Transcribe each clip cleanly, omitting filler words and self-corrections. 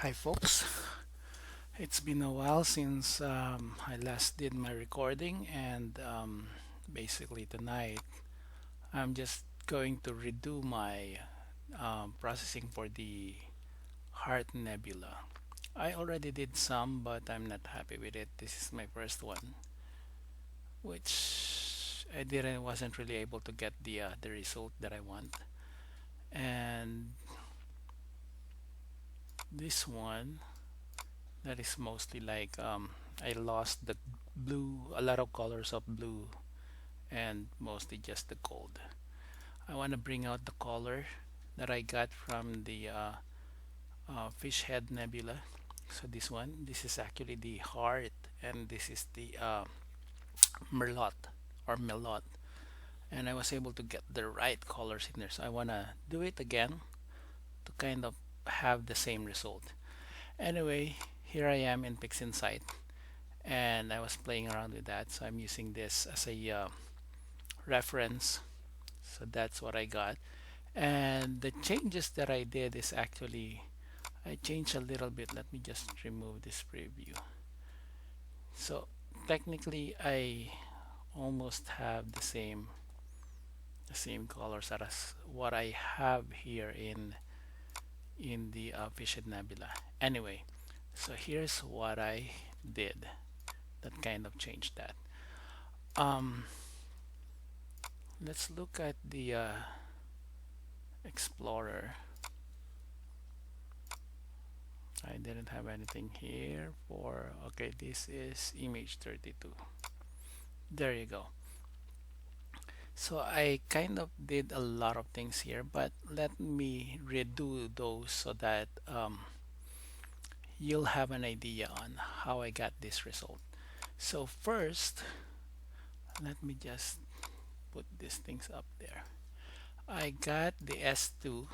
Hi folks, it's been a while since I last did my recording, and basically tonight I'm just going to redo my processing for the Heart Nebula. I already did some, but I'm not happy with it. This is my first one, which I didn't wasn't really able to get the result that I want. And this one, that is mostly like I lost the blue, a lot of colors of blue, and mostly just the gold. I want to bring out the color that I got from the Fish Head Nebula. So this is actually the heart, and this is the merlot or melot. And I was able to get the right colors in there. So I want to do it again to kind of have the same result. Anyway, here I am in PixInsight, and I was playing around with that. So I'm using this as a reference. So that's what I got. And the changes that I did is actually I changed a little bit. Let me just remove this preview. So technically I almost have the same colors as what I have here in the Vision Nebula. Anyway, so here's what I did that kind of changed that. Um, let's look at the Explorer. I didn't have anything here for, okay, this is image 32. There you go. So I kind of did a lot of things here, but let me redo those so that you'll have an idea on how I got this result. So first, let me just put these things up there. I got the S2.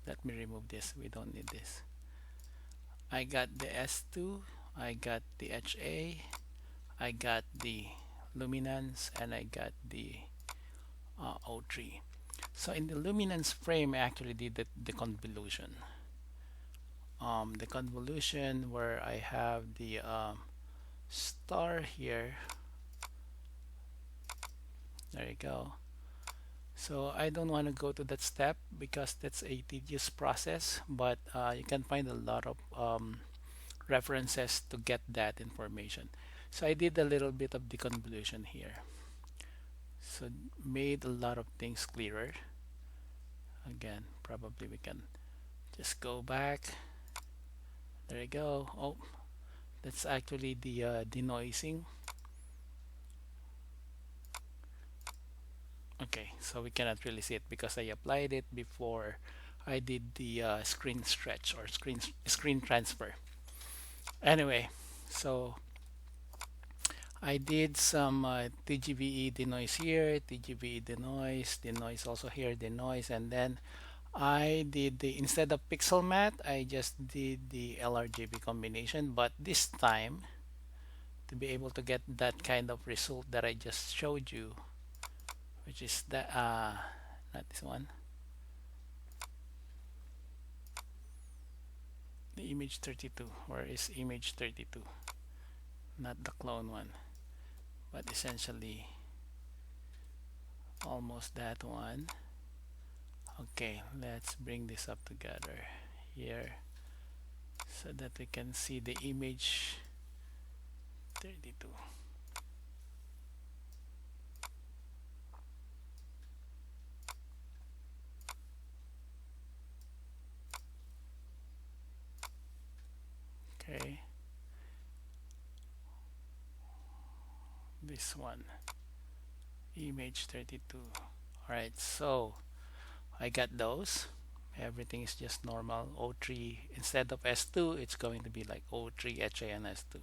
Let me remove this. We don't need this. I got the S2. I got the HA. I got the luminance, and I got the O3. So in the luminance frame, I actually did the convolution. The convolution where I have the star here. There you go. So I don't want to go to that step because that's a tedious process, but you can find a lot of references to get that information. So I did a little bit of the convolution here. So made a lot of things clearer. Again, probably we can just go back. There you go. Oh, that's actually the denoising. Okay, so we cannot really see it because I applied it before I did the screen stretch or screen transfer. Anyway, so I did some TGVE denoise here, TGVE denoise also here, denoise, and then I did the, instead of pixel matte, I just did the LRGB combination, but this time to be able to get that kind of result that I just showed you, which is that not this one, the image 32. Where is image 32? Not the clone one, but essentially almost that one. Okay, let's bring this up together here so that we can see the image 32. Okay, this one, image 32. All right, so I got those. Everything is just normal. O3, instead of S2, it's going to be like O3 HA and S2.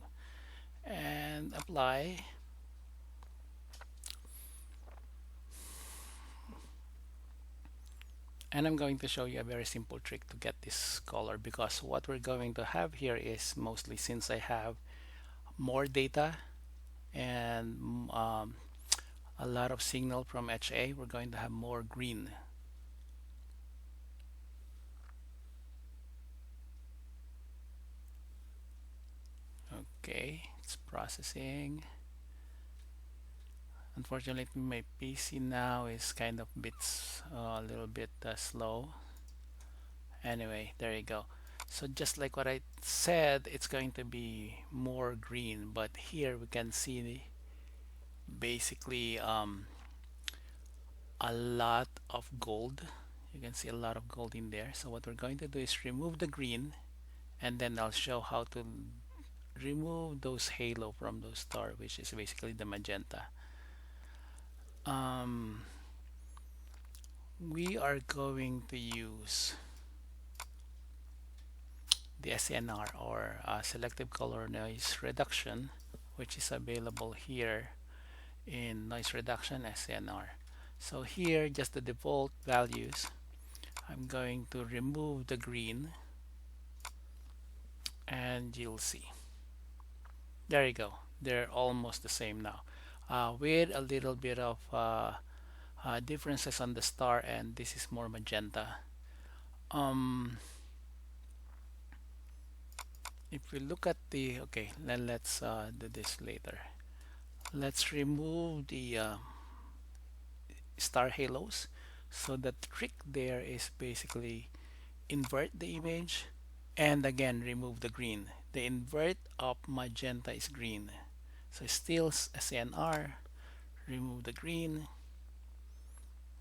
And apply. And I'm going to show you a very simple trick to get this color, because what we're going to have here is mostly, since I have more data and a lot of signal from HA, we're going to have more green. Okay, it's processing. Unfortunately, my PC now is kind of bits a little bit slow. Anyway, there you go. So just like what I said, it's going to be more green, but here we can see basically a lot of gold. You can see a lot of gold in there. So what we're going to do is remove the green, and then I'll show how to remove those halo from those star, which is basically the magenta. We are going to use the SCNR, or selective color noise reduction, which is available here in noise reduction SCNR. So here, just the default values. I'm going to remove the green, and you'll see. There you go. They're almost the same now, with a little bit of differences on the star, and this is more magenta. If we look at the, okay, then let's do this later. Let's remove the star halos. So the trick there is basically invert the image and again remove the green. The invert of magenta is green. So still SCNR, remove the green.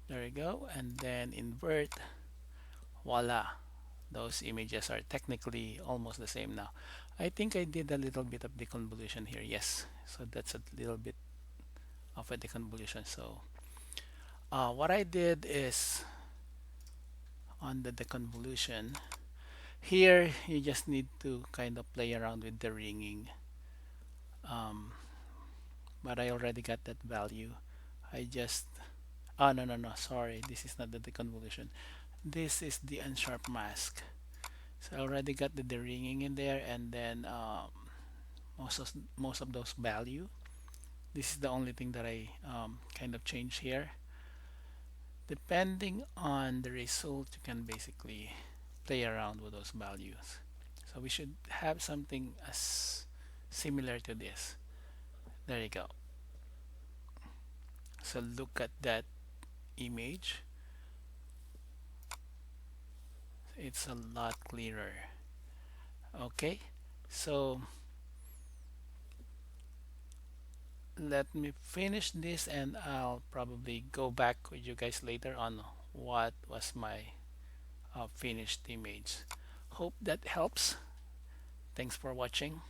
There we go, and then invert. Voila. Those images are technically almost the same now. I think I did a little bit of deconvolution here. Yes, so that's a little bit of a deconvolution. So what I did is, on the deconvolution, here you just need to kind of play around with the ringing. But I already got that value. I just, oh no, sorry, this is not the deconvolution. This is the unsharp mask. So I already got the ringing in there, and then most of those value. This is the only thing that I kind of change here. Depending on the result, you can basically play around with those values. So we should have something as similar to this. There you go. So look at that image. It's a lot clearer. Okay, so let me finish this, and I'll probably go back with you guys later on what was my finished image. Hope that helps. Thanks for watching.